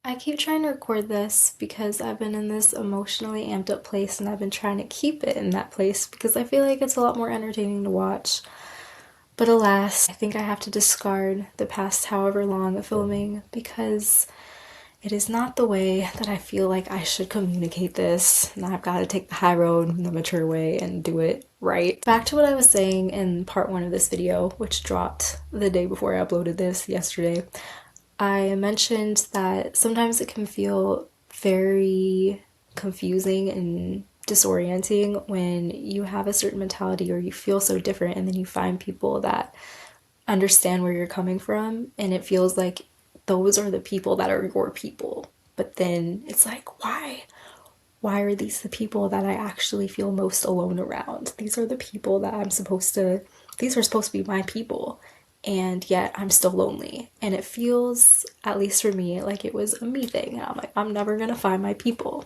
I keep trying to record this because I've been in this emotionally amped up place and I've been trying to keep it in that place because I feel like it's a lot more entertaining to watch. But alas, I think I have to discard the past however long of filming because it is not the way that I feel like I should communicate this. And I've got to take the high road, the mature way, and do it right. Back to what I was saying in part 1 of this video, which dropped the day before I uploaded this yesterday. I mentioned that sometimes it can feel very confusing and disorienting when you have a certain mentality or you feel so different and then you find people that understand where you're coming from and it feels like those are the people that are your people. But then it's like, why? Why are these the people that I actually feel most alone around? These are the people that these are supposed to be my people. And yet I'm still lonely. And it feels, at least for me, like it was a me thing. I'm like, I'm never gonna find my people.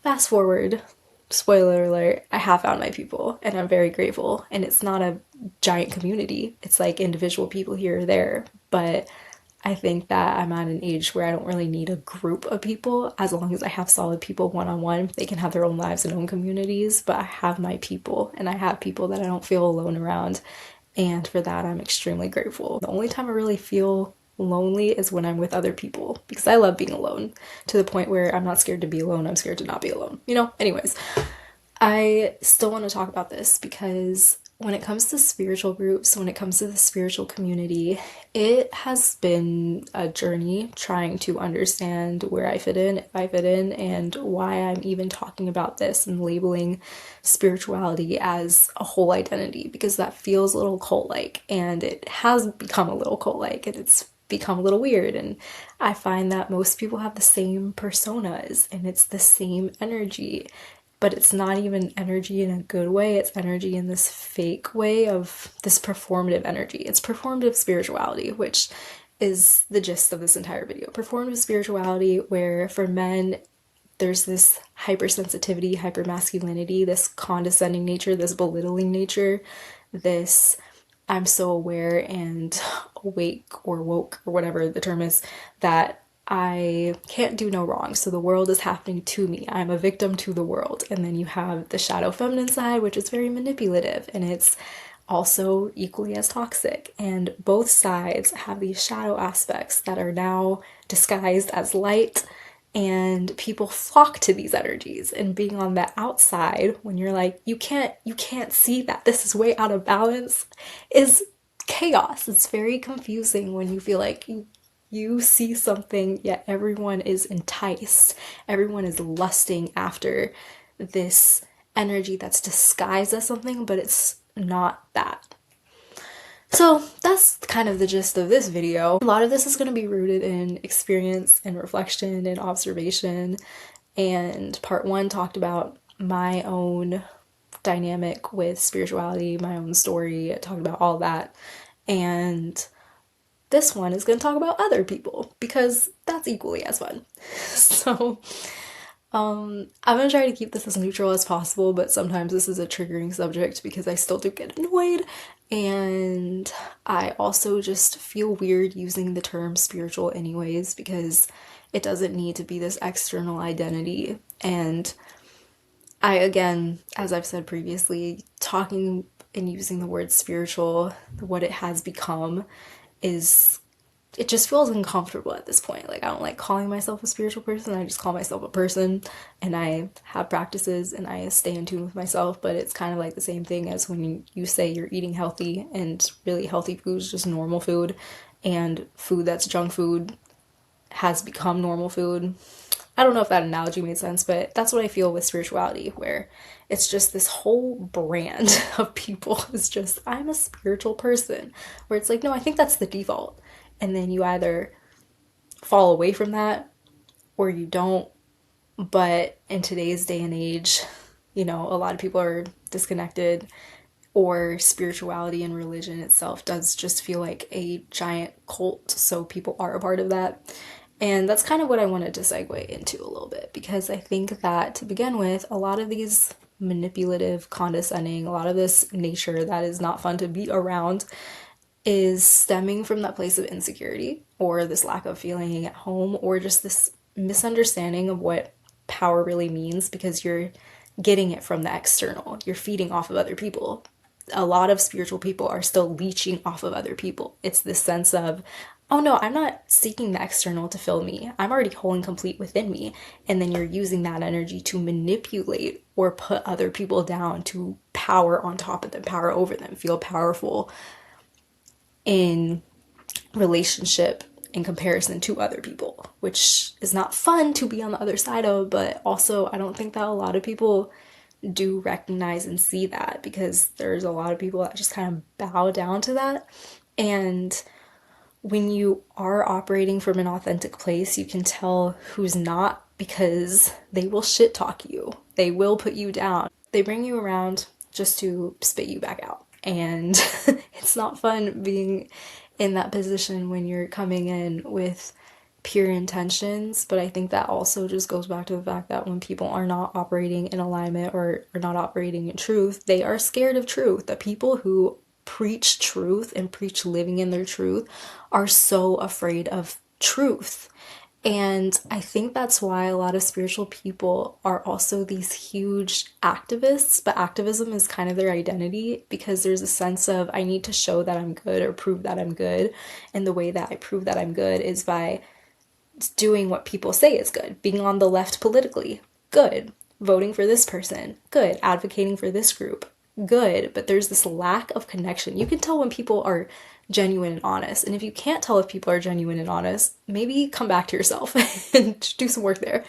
Fast forward, spoiler alert, I have found my people and I'm very grateful. And it's not a giant community. It's like individual people here or there. But I think that I'm at an age where I don't really need a group of people as long as I have solid people one-on-one. They can have their own lives and own communities, but I have my people and I have people that I don't feel alone around. And for that, I'm extremely grateful. The only time I really feel lonely is when I'm with other people because I love being alone to the point where I'm not scared to be alone. I'm scared to not be alone. Anyways, I still want to talk about this because when it comes to spiritual groups, when it comes to the spiritual community, it has been a journey trying to understand where I fit in, if I fit in, and why I'm even talking about this and labeling spirituality as a whole identity, because that feels a little cult-like, and it has become a little cult-like, and it's become a little weird. And I find that most people have the same personas, and it's the same energy. But it's not even energy in a good way, it's energy in this fake way of this performative energy. It's performative spirituality, which is the gist of this entire video. Performative spirituality, where for men, there's this hypersensitivity, hypermasculinity, this condescending nature, this belittling nature, this I'm so aware and awake or woke or whatever the term is, that I can't do no wrong, so the world is happening to me. I'm a victim to the world. And then you have the shadow feminine side, which is very manipulative, and it's also equally as toxic. And both sides have these shadow aspects that are now disguised as light, and people flock to these energies. And being on the outside, when you're like, you can't see that this is way out of balance, is chaos. It's very confusing when you feel like you see something, yet everyone is enticed. Everyone is lusting after this energy that's disguised as something, but it's not that. So that's kind of the gist of this video. A lot of this is going to be rooted in experience and reflection and observation. And part 1 talked about my own dynamic with spirituality, my own story. It talked about all that. And this one is going to talk about other people because that's equally as fun. So I'm going to try to keep this as neutral as possible, but sometimes this is a triggering subject because I still do get annoyed, and I also just feel weird using the term spiritual anyways because it doesn't need to be this external identity. And I, again, as I've said previously, talking and using the word spiritual, what it has become, it just feels uncomfortable at this point. Like, I don't like calling myself a spiritual person, I just call myself a person, and I have practices and I stay in tune with myself. But it's kind of like the same thing as when you say you're eating healthy, and really healthy food is just normal food, and food that's junk food has become normal food. I don't know if that analogy made sense, but that's what I feel with spirituality, where it's just this whole brand of people is just, I'm a spiritual person, where it's like, no, I think that's the default. And then you either fall away from that or you don't. But in today's day and age, a lot of people are disconnected, or spirituality and religion itself does just feel like a giant cult, so people are a part of that. And that's kind of what I wanted to segue into a little bit, because I think that to begin with, a lot of these manipulative, condescending, a lot of this nature that is not fun to be around is stemming from that place of insecurity or this lack of feeling at home or just this misunderstanding of what power really means because you're getting it from the external. You're feeding off of other people. A lot of spiritual people are still leeching off of other people. It's this sense of, oh no, I'm not seeking the external to fill me. I'm already whole and complete within me. And then you're using that energy to manipulate or put other people down to power on top of them, power over them, feel powerful in relationship in comparison to other people, which is not fun to be on the other side of, but also I don't think that a lot of people do recognize and see that because there's a lot of people that just kind of bow down to that. And when you are operating from an authentic place, you can tell who's not because they will shit talk you. They will put you down. They bring you around just to spit you back out. And it's not fun being in that position when you're coming in with pure intentions, but I think that also just goes back to the fact that when people are not operating in alignment or not operating in truth, they are scared of truth. The people who preach truth and preach living in their truth are so afraid of truth. And I think that's why a lot of spiritual people are also these huge activists, but activism is kind of their identity because there's a sense of I need to show that I'm good or prove that I'm good. And the way that I prove that I'm good is by doing what people say is good, being on the left politically, good, voting for this person, good, advocating for this group, good, but there's this lack of connection. You can tell when people are genuine and honest, and if you can't tell if people are genuine and honest, maybe come back to yourself and do some work there,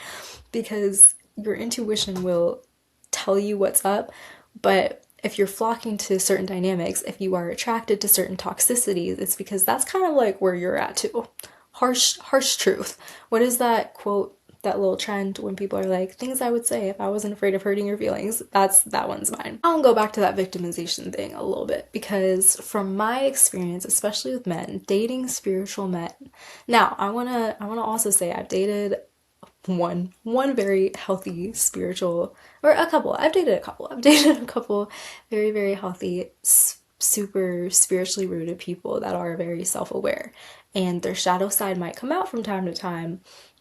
because your intuition will tell you what's up, but if you're flocking to certain dynamics, if you are attracted to certain toxicities, it's because that's kind of like where you're at too. Harsh truth. What is that quote, that little trend when people are like, things I would say if I wasn't afraid of hurting your feelings? That one's mine. I'll go back to that victimization thing a little bit because from my experience, especially with men, dating spiritual men. Now, I wanna also say I've dated one very healthy spiritual, or a couple. I've dated a couple. I've dated a couple very, very healthy, super spiritually rooted people that are very self-aware, and their shadow side might come out from time to time,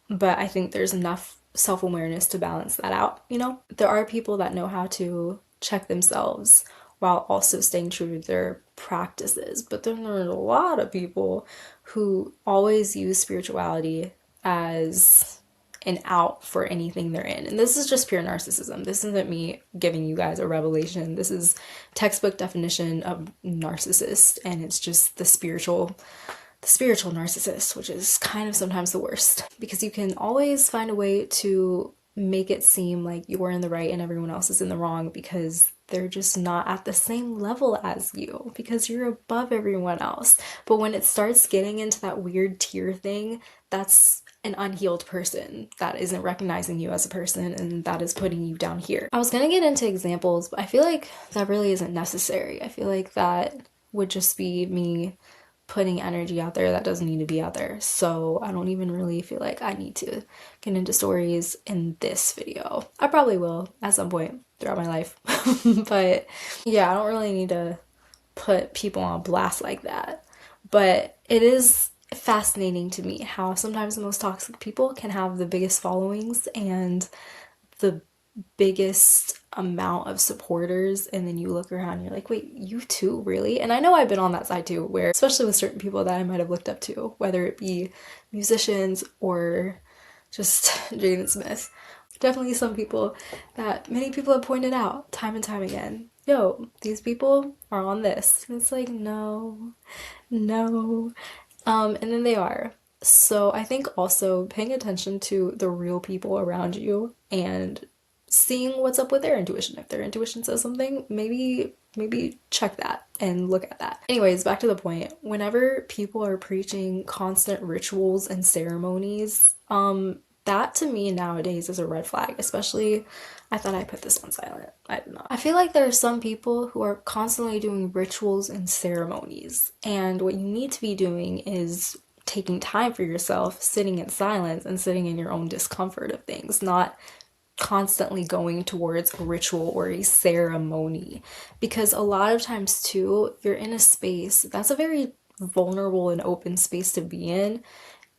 but I think there's enough self-awareness to balance that out, you know? There are people that know how to check themselves while also staying true to their practices, but then there's a lot of people who always use spirituality as an out for anything they're in. And this is just pure narcissism. This isn't me giving you guys a revelation. This is textbook definition of narcissist, and it's just the spiritual narcissist, which is kind of sometimes the worst because you can always find a way to make it seem like you're in the right and everyone else is in the wrong because they're just not at the same level as you, because you're above everyone else. But when it starts getting into that weird tier thing, that's an unhealed person that isn't recognizing you as a person, and that is putting you down here. I was gonna get into examples, but I feel like that really isn't necessary. I feel like that would just be me putting energy out there that doesn't need to be out there. So I don't even really feel like I need to get into stories in this video. I probably will at some point throughout my life. But yeah, I don't really need to put people on blast like that. But it is fascinating to me how sometimes the most toxic people can have the biggest followings and the biggest amount of supporters, and then you look around and you're like, wait, you too, really? And I know I've been on that side too, where especially with certain people that I might have looked up to, whether it be musicians or just Jaden Smith. Definitely some people that many people have pointed out time and time again, yo, these people are on this. And it's like, no. And then they are. So I think also paying attention to the real people around you and seeing what's up with their intuition. If their intuition says something, maybe check that and look at that. Anyways, back to the point. Whenever people are preaching constant rituals and ceremonies, that to me nowadays is a red flag, especially, I thought I put this on silent. I did not. I feel like there are some people who are constantly doing rituals and ceremonies, and what you need to be doing is taking time for yourself, sitting in silence and sitting in your own discomfort of things, not constantly going towards a ritual or a ceremony. Because a lot of times too, you're in a space that's a very vulnerable and open space to be in.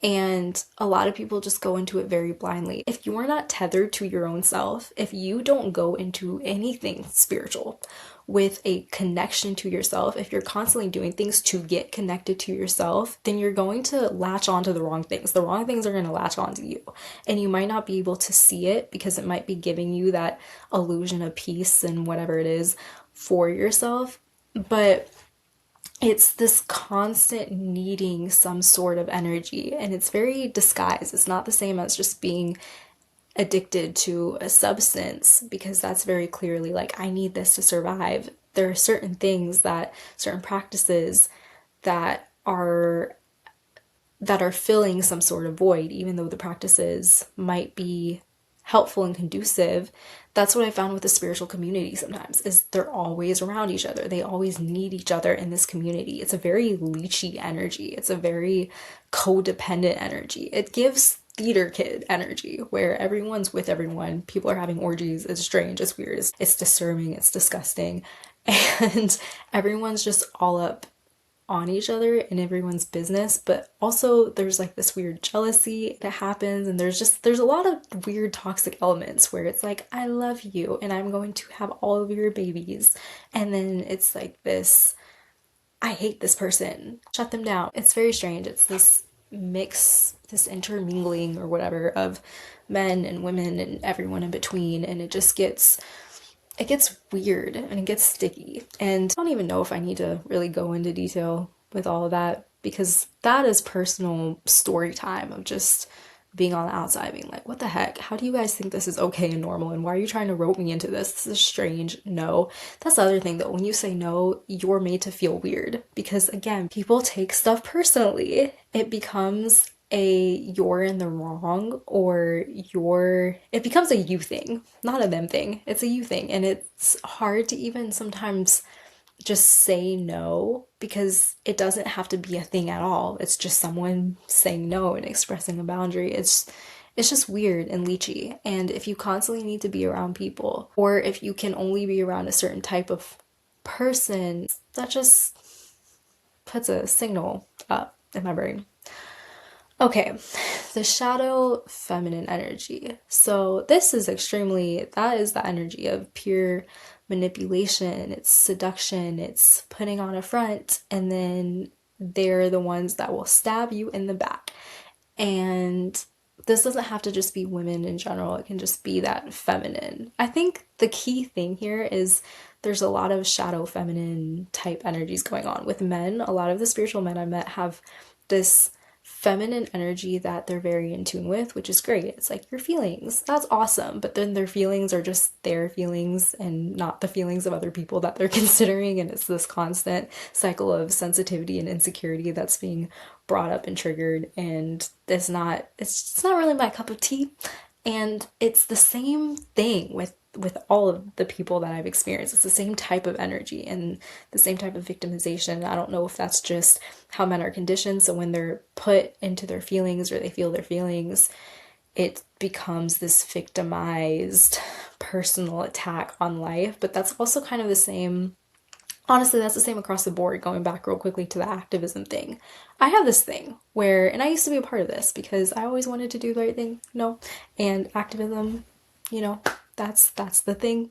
And a lot of people just go into it very blindly. If you are not tethered to your own self, if you don't go into anything spiritual with a connection to yourself, if you're constantly doing things to get connected to yourself, then you're going to latch onto the wrong things. The wrong things are going to latch onto you. And you might not be able to see it because it might be giving you that illusion of peace and whatever it is for yourself. But it's this constant needing some sort of energy, and it's very disguised. It's not the same as just being addicted to a substance, because that's very clearly like, I need this to survive. There are certain things that, certain practices that are filling some sort of void, even though the practices might be helpful and conducive. That's what I found with the spiritual community sometimes, is they're always around each other. They always need each other in this community. It's a very leechy energy. It's a very codependent energy. It gives theater kid energy, where everyone's with everyone. People are having orgies. It's strange. It's weird. It's disturbing. It's disgusting. And everyone's just all up on each other in everyone's business, but also there's like this weird jealousy that happens, and there's a lot of weird toxic elements where it's like, I love you and I'm going to have all of your babies, and then it's like this, I hate this person, shut them down. It's very strange. It's this mix, this intermingling or whatever of men and women and everyone in between, and it gets weird and it gets sticky. And I don't even know if I need to really go into detail with all of that, because that is personal story time of just being on the outside being like, what the heck? How do you guys think this is okay and normal? And why are you trying to rope me into this? This is strange. No. That's the other thing though. When you say no, you're made to feel weird, because again, people take stuff personally. It becomes you're in the wrong, or it becomes a you thing, not a them thing. It's a you thing. And it's hard to even sometimes just say no, because it doesn't have to be a thing at all. It's just someone saying no and expressing a boundary. It's just weird and leechy. And if you constantly need to be around people, or if you can only be around a certain type of person, that just puts a signal up in my brain. Okay, the shadow feminine energy. So this is that is the energy of pure manipulation. It's seduction, it's putting on a front, and then they're the ones that will stab you in the back. And this doesn't have to just be women in general. It can just be that feminine. I think the key thing here is there's a lot of shadow feminine type energies going on. With men, a lot of the spiritual men I met have this feminine energy that they're very in tune with, which is great. It's like your feelings, that's awesome, but then their feelings are just their feelings and not the feelings of other people that they're considering, and it's this constant cycle of sensitivity and insecurity that's being brought up and triggered, and it's not really my cup of tea. And it's the same thing with all of the people that I've experienced. It's the same type of energy and the same type of victimization. I don't know if that's just how men are conditioned. So when they're put into their feelings, or they feel their feelings, it becomes this victimized personal attack on life. But that's also kind of the same. Honestly, that's the same across the board. Going back real quickly to the activism thing. I have this thing where, and I used to be a part of this because I always wanted to do the right thing, and activism, that's the thing.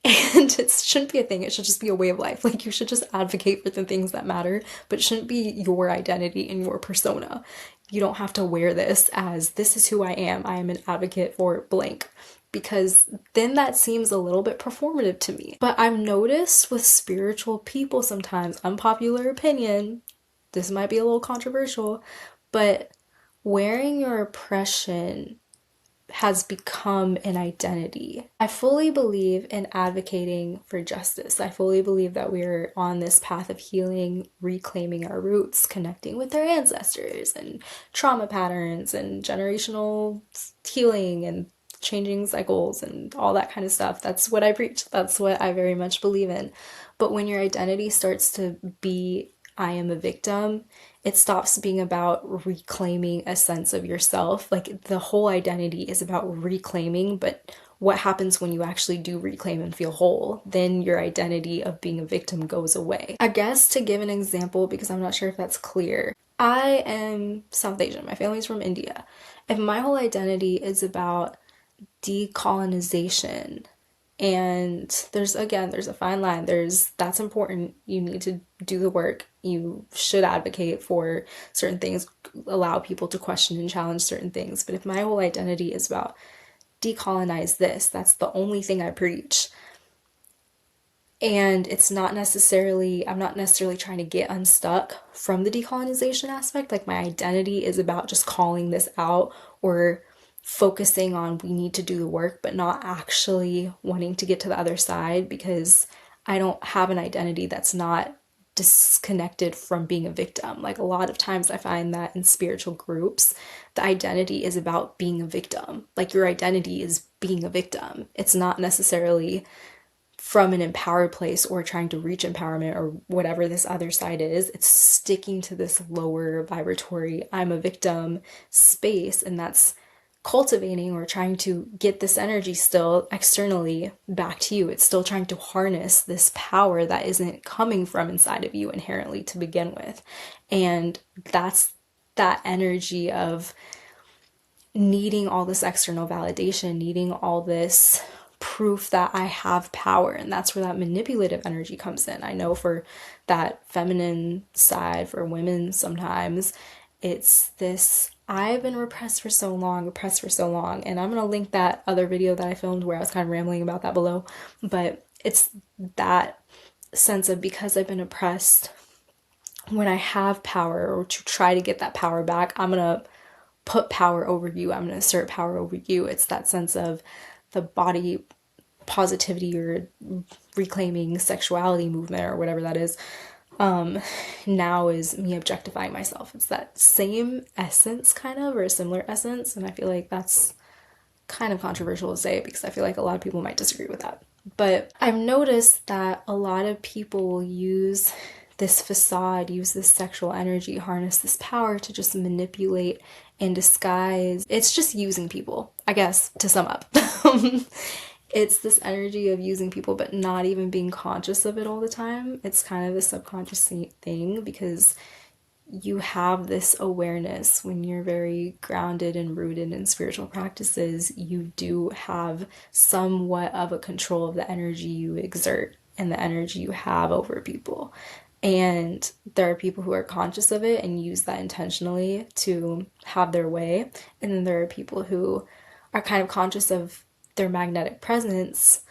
And it shouldn't be a thing. It should just be a way of life. Like, you should just advocate for the things that matter, but it shouldn't be your identity and your persona. You don't have to wear this as, this is who I am. I am an advocate for blank, because then that seems a little bit performative to me. But I've noticed with spiritual people sometimes, unpopular opinion, this might be a little controversial, but wearing your oppression has become an identity. I fully believe in advocating for justice. I fully believe that we're on this path of healing, reclaiming our roots, connecting with our ancestors and trauma patterns and generational healing and changing cycles and all that kind of stuff. That's what I preach. That's what I very much believe in. But when your identity starts to be, I am a victim, it stops being about reclaiming a sense of yourself. Like, the whole identity is about reclaiming, but what happens when you actually do reclaim and feel whole? Then your identity of being a victim goes away. I guess to give an example, because I'm not sure if that's clear, I am South Asian. My family's from India. If my whole identity is about decolonization, and there's a fine line, that's important, you need to do the work, you should advocate for certain things, allow people to question and challenge certain things, but if my whole identity is about decolonize this, that's the only thing I preach, and I'm not necessarily trying to get unstuck from the decolonization aspect. Like, my identity is about just calling this out or focusing on we need to do the work, but not actually wanting to get to the other side, because I don't have an identity that's not disconnected from being a victim. Like, a lot of times I find that in spiritual groups, the identity is about being a victim. Like, your identity is being a victim. It's not necessarily from an empowered place or trying to reach empowerment or whatever this other side is. It's sticking to this lower vibratory I'm a victim space, and that's cultivating or trying to get this energy still externally back to you. It's still trying to harness this power that isn't coming from inside of you inherently to begin with. And that's that energy of needing all this external validation, needing all this proof that I have power. And that's where that manipulative energy comes in. I know for that feminine side, for women, sometimes it's this, I've been oppressed for so long, and I'm going to link that other video that I filmed where I was kind of rambling about that below, but it's that sense of, because I've been oppressed, when I have power, or to try to get that power back, I'm going to put power over you, I'm going to assert power over you. It's that sense of the body positivity or reclaiming sexuality movement or whatever that is. Now is me objectifying myself. It's that same essence, kind of, or a similar essence, and I feel like that's kind of controversial to say, because I feel like a lot of people might disagree with that. But I've noticed that a lot of people use this facade, use this sexual energy, harness this power to just manipulate and disguise. It's just using people, I guess, to sum up. It's this energy of using people, but not even being conscious of it all the time. It's kind of a subconscious thing, because you have this awareness when you're very grounded and rooted in spiritual practices. You do have somewhat of a control of the energy you exert and the energy you have over people. And there are people who are conscious of it and use that intentionally to have their way. And then there are people who are kind of conscious of their magnetic presence,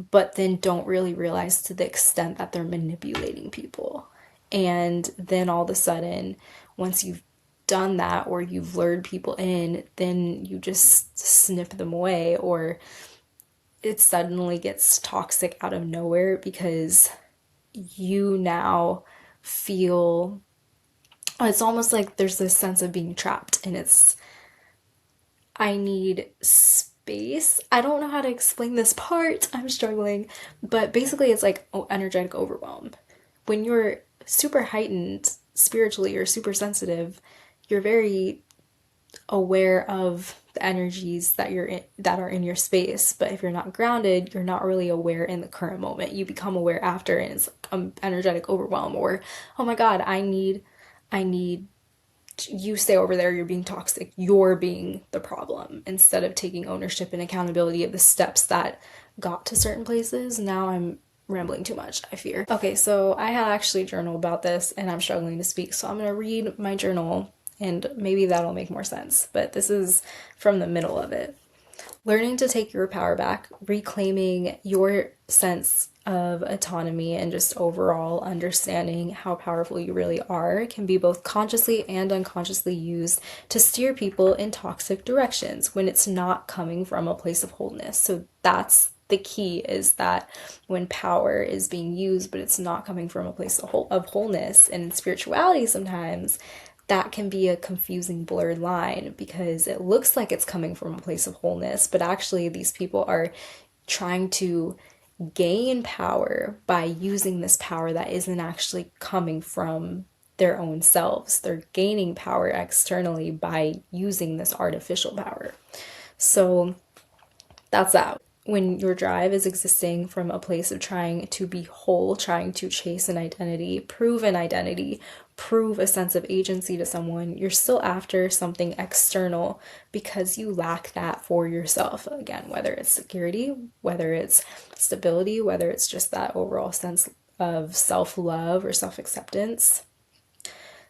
but then don't really realize to the extent that they're manipulating people. And then all of a sudden, once you've done that, or you've lured people in, then you just snip them away, or it suddenly gets toxic out of nowhere, because you now feel, it's almost like there's this sense of being trapped, and it's, I need space. I don't know how to explain this part. I'm struggling. But basically it's like energetic overwhelm. When you're super heightened spiritually or super sensitive, you're very aware of the energies that you're in, that are in your space. But if you're not grounded, you're not really aware in the current moment. You become aware after, and it's like energetic overwhelm, or, oh my God, I need you stay over there, you're being toxic, you're being the problem, instead of taking ownership and accountability of the steps that got to certain places. Now I'm rambling too much, I fear. Okay, so I had actually journaled about this and I'm struggling to speak, so I'm gonna read my journal and maybe that'll make more sense, but this is from the middle of it. Learning to take your power back, reclaiming your sense of autonomy, and just overall understanding how powerful you really are can be both consciously and unconsciously used to steer people in toxic directions when it's not coming from a place of wholeness. So that's the key, is that when power is being used but it's not coming from a place of wholeness, and in spirituality sometimes that can be a confusing, blurred line, because it looks like it's coming from a place of wholeness, but actually these people are trying to gain power by using this power that isn't actually coming from their own selves. They're gaining power externally by using this artificial power. So That's that. When your drive is existing from a place of trying to be whole, trying to chase an identity, prove a sense of agency to someone, you're still after something external because you lack that for yourself. Again, whether it's security, whether it's stability, whether it's just that overall sense of self-love or self-acceptance.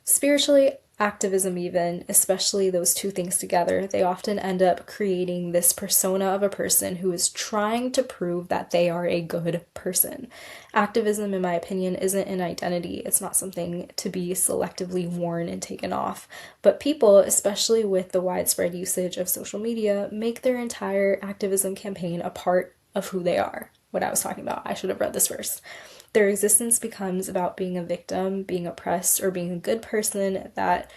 Spiritually, activism even, especially those two things together, they often end up creating this persona of a person who is trying to prove that they are a good person. Activism, in my opinion, isn't an identity. It's not something to be selectively worn and taken off. But people, especially with the widespread usage of social media, make their entire activism campaign a part of who they are. What I was talking about. I should have read this first. Their existence becomes about being a victim, being oppressed, or being a good person that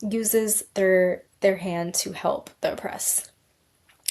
uses their hand to help the oppressed.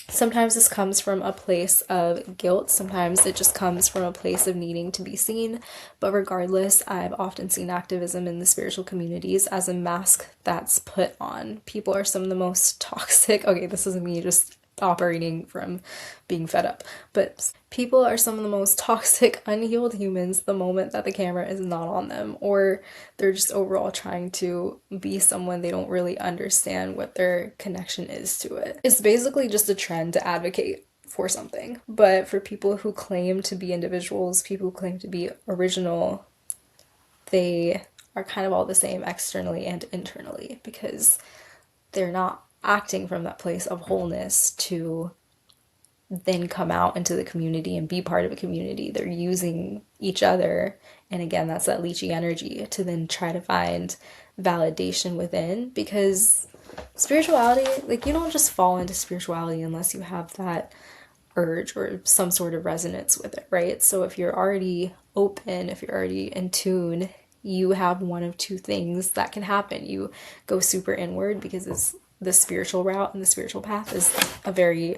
Sometimes this comes from a place of guilt. Sometimes it just comes from a place of needing to be seen. But regardless, I've often seen activism in the spiritual communities as a mask that's put on. People are some of the most toxic. Okay, this isn't me just operating from being fed up, but people are some of the most toxic, unhealed humans the moment that the camera is not on them, or they're just overall trying to be someone they don't really understand what their connection is to it. It's basically just a trend to advocate for something, but for people who claim to be individuals, people who claim to be original, they are kind of all the same externally and internally because they're not acting from that place of wholeness to then come out into the community and be part of a community. They're using each other, and again, that's that leechy energy, to then try to find validation within, because spirituality, like, you don't just fall into spirituality unless you have that urge or some sort of resonance with it, right? So if you're already open, if you're already in tune, you have one of two things that can happen. You go super inward because it's the spiritual route, and the spiritual path is a very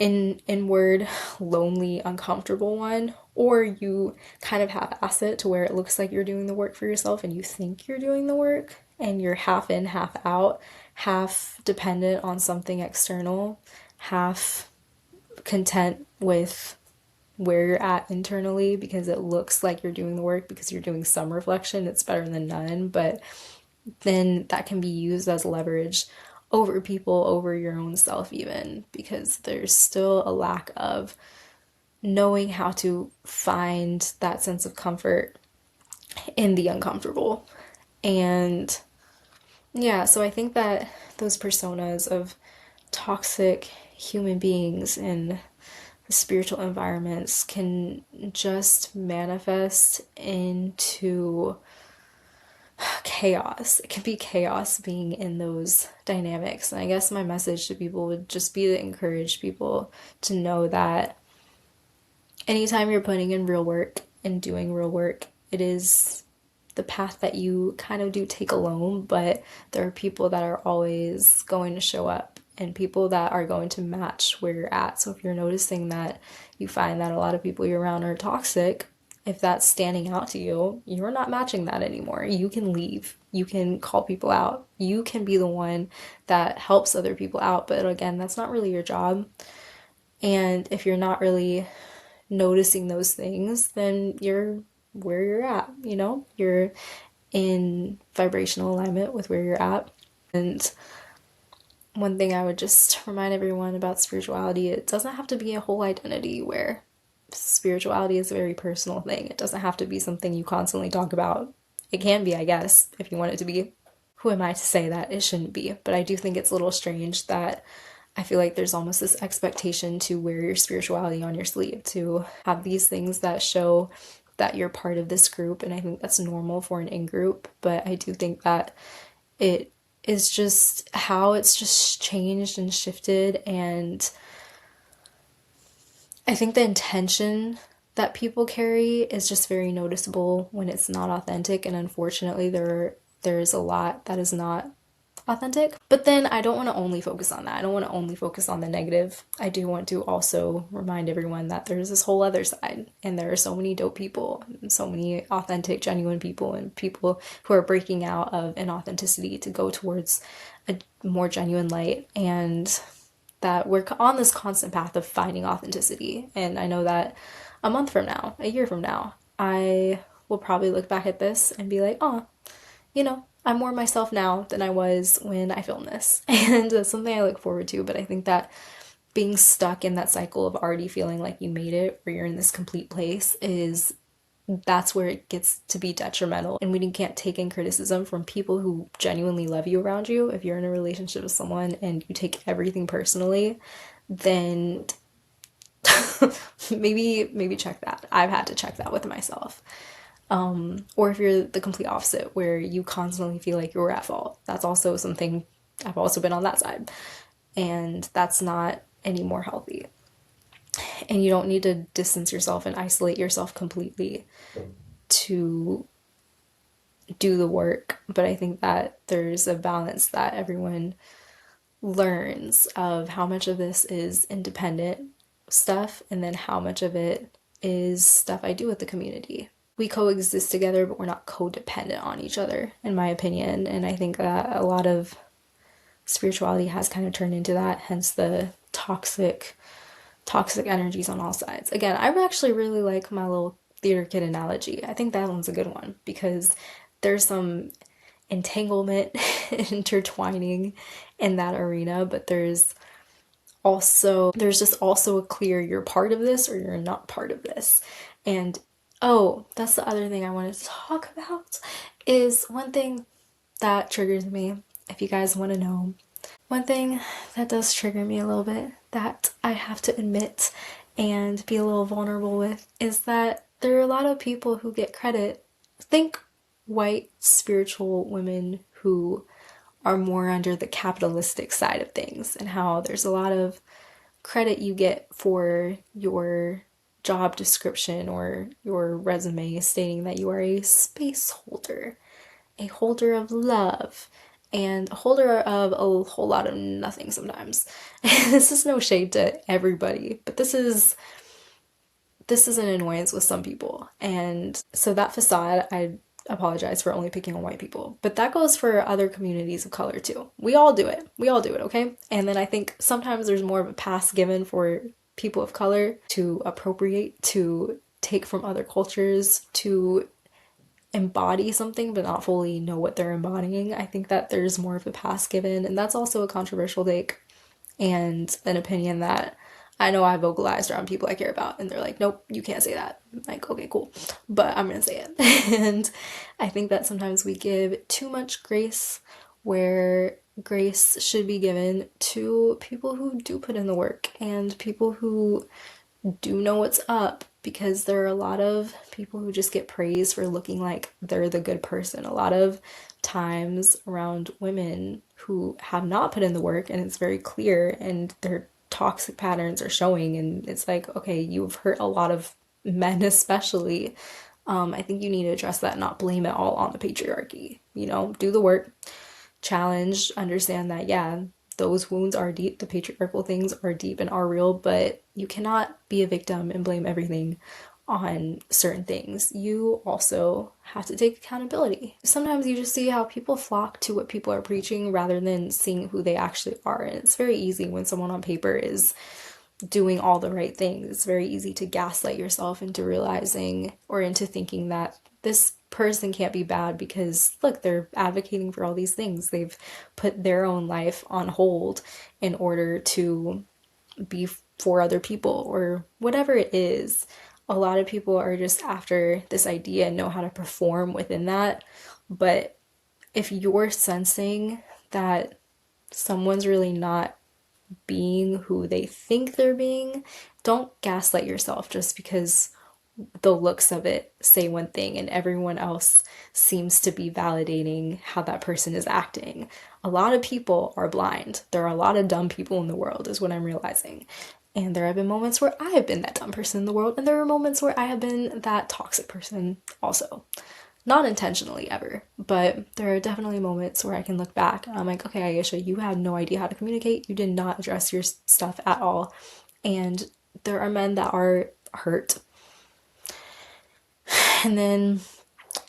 inward, lonely, uncomfortable one, or you kind of half-ass it to where it looks like you're doing the work for yourself and you think you're doing the work, and you're half in, half out, half dependent on something external, half content with where you're at internally because it looks like you're doing the work because you're doing some reflection. It's better than none, but then that can be used as leverage over people, over your own self even, because there's still a lack of knowing how to find that sense of comfort in the uncomfortable. And yeah, so I think that those personas of toxic human beings in spiritual environments can just manifest into chaos. It can be chaos being in those dynamics. And I guess my message to people would just be to encourage people to know that anytime you're putting in real work and doing real work, it is the path that you kind of do take alone, but there are people that are always going to show up and people that are going to match where you're at. So if you're noticing that you find that a lot of people you're around are toxic, if that's standing out to you, you're not matching that anymore. You can leave. You can call people out. You can be the one that helps other people out. But again, that's not really your job. And if you're not really noticing those things, then you're where you're at, you know? You're in vibrational alignment with where you're at. And one thing I would just remind everyone about spirituality, it doesn't have to be a whole identity where spirituality is a very personal thing. It doesn't have to be something you constantly talk about. It can be, I guess, if you want it to be. Who am I to say that it shouldn't be? But I do think it's a little strange that I feel like there's almost this expectation to wear your spirituality on your sleeve, to have these things that show that you're part of this group, and I think that's normal for an in-group, but I do think that it is just how it's just changed and shifted, and I think the intention that people carry is just very noticeable when it's not authentic, and unfortunately there's a lot that is not authentic. But then I don't want to only focus on that. I don't want to only focus on the negative. I do want to also remind everyone that there's this whole other side, and there are so many dope people, and so many authentic, genuine people, and people who are breaking out of inauthenticity to go towards a more genuine light. And that we're on this constant path of finding authenticity. And I know that a month from now, a year from now, I will probably look back at this and be like, oh, you know, I'm more myself now than I was when I filmed this. And that's something I look forward to. But I think that being stuck in that cycle of already feeling like you made it, or you're in this complete place, that's where it gets to be detrimental. And when you can't take in criticism from people who genuinely love you around you, if you're in a relationship with someone and you take everything personally, then maybe check that. I've had to check that with myself. Or if you're the complete opposite, where you constantly feel like you're at fault, that's also something. I've also been on that side, and that's not any more healthy. And you don't need to distance yourself and isolate yourself completely to do the work. But I think that there's a balance that everyone learns of how much of this is independent stuff and then how much of it is stuff I do with the community. We coexist together, but we're not codependent on each other, in my opinion. And I think that a lot of spirituality has kind of turned into that, hence the toxic energies on all sides. Again, I actually really like my little theater kid analogy. I think that one's a good one because there's some entanglement, intertwining in that arena, but there's just also a clear, you're part of this or you're not part of this. And oh, that's the other thing I wanted to talk about, is one thing that triggers me, if you guys want to know. One thing that does trigger me a little bit, that I have to admit and be a little vulnerable with, is that there are a lot of people who get credit. Think white spiritual women who are more under the capitalistic side of things, and how there's a lot of credit you get for your job description or your resume stating that you are a space holder, a holder of love, and a holder of a whole lot of nothing sometimes. This is no shade to everybody, but this is an annoyance with some people. And so that facade, I apologize for only picking on white people, but that goes for other communities of color too. We all do it, okay? And then I think sometimes there's more of a pass given for people of color to appropriate, to take from other cultures, to embody something but not fully know what they're embodying. I think that there's more of a pass given, and that's also a controversial take and an opinion that I know I vocalized around people I care about, and they're like, nope, you can't say that. I'm like, okay, cool, but I'm gonna say it. And I think that sometimes we give too much grace where grace should be given to people who do put in the work and people who do know what's up, because there are a lot of people who just get praised for looking like they're the good person. A lot of times around women who have not put in the work, and it's very clear, and their toxic patterns are showing, and it's like, okay, you've hurt a lot of men especially. I think you need to address that, not blame it all on the patriarchy. You know, do the work, challenge, understand that, yeah, those wounds are deep, the patriarchal things are deep and are real, but you cannot be a victim and blame everything on certain things. You also have to take accountability. Sometimes you just see how people flock to what people are preaching rather than seeing who they actually are. And it's very easy when someone on paper is doing all the right things. It's very easy to gaslight yourself into realizing or into thinking that this person can't be bad because look, they're advocating for all these things. They've put their own life on hold in order to be for other people or whatever it is. A lot of people are just after this idea and know how to perform within that. But if you're sensing that someone's really not being who they think they're being, don't gaslight yourself just because the looks of it say one thing and everyone else seems to be validating how that person is acting. A lot of people are blind. There are a lot of dumb people in the world, is what I'm realizing. And there have been moments where I have been that dumb person in the world, and there are moments where I have been that toxic person also. Not intentionally ever, but there are definitely moments where I can look back and I'm like, okay, AYÉSHA, you had no idea how to communicate. You did not address your stuff at all. And there are men that are hurt. And then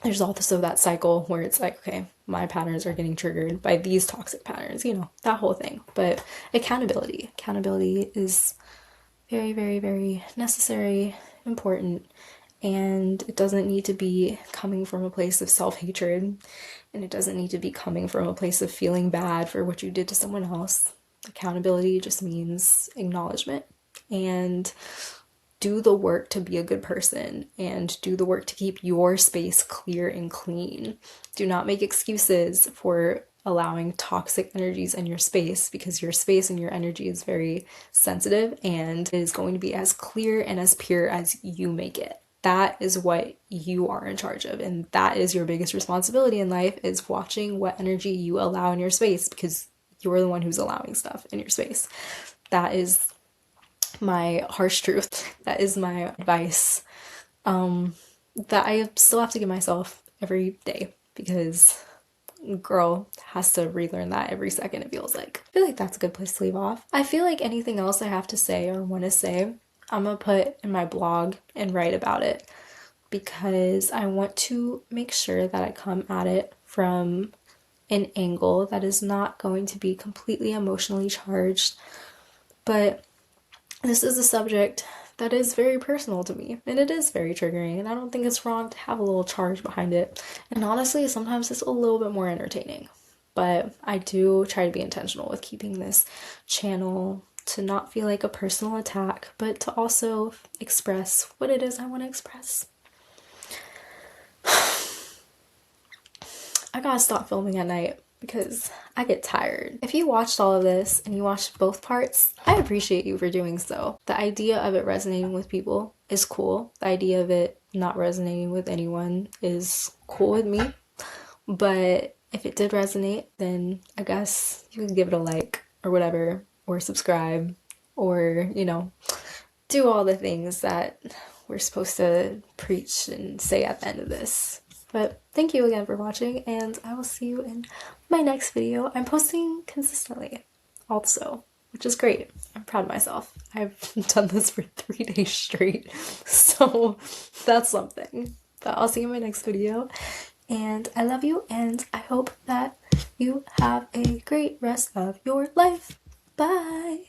there's also that cycle where it's like, okay, my patterns are getting triggered by these toxic patterns, you know, that whole thing. But accountability is very, very, very necessary, important, and it doesn't need to be coming from a place of self-hatred, and it doesn't need to be coming from a place of feeling bad for what you did to someone else. Accountability just means acknowledgement, and do the work to be a good person, and do the work to keep your space clear and clean. Do not make excuses for allowing toxic energies in your space, because your space and your energy is very sensitive and it is going to be as clear and as pure as you make it. That is what you are in charge of, and that is your biggest responsibility in life, is watching what energy you allow in your space, because you're the one who's allowing stuff in your space. That is my harsh truth. That is my advice that I still have to give myself every day, because girl has to relearn that every second, it feels like. I feel like that's a good place to leave off. I feel like anything else I have to say or want to say, I'm gonna put in my blog and write about it, because I want to make sure that I come at it from an angle that is not going to be completely emotionally charged. But this is a subject that is very personal to me, and it is very triggering, and I don't think it's wrong to have a little charge behind it. And honestly, sometimes it's a little bit more entertaining. But I do try to be intentional with keeping this channel to not feel like a personal attack, but to also express what it is I want to express. I gotta stop filming at night because I get tired. If you watched all of this and you watched both parts, I appreciate you for doing so. The idea of it resonating with people is cool. The idea of it not resonating with anyone is cool with me. But if it did resonate, then I guess you can give it a like or whatever, or subscribe, or, you know, do all the things that we're supposed to preach and say at the end of this. But thank you again for watching, and I will see you in my next video. I'm posting consistently also, which is great. I'm proud of myself. I've done this for 3 days straight, so that's something. But I'll see you in my next video, and I love you, and I hope that you have a great rest of your life. Bye!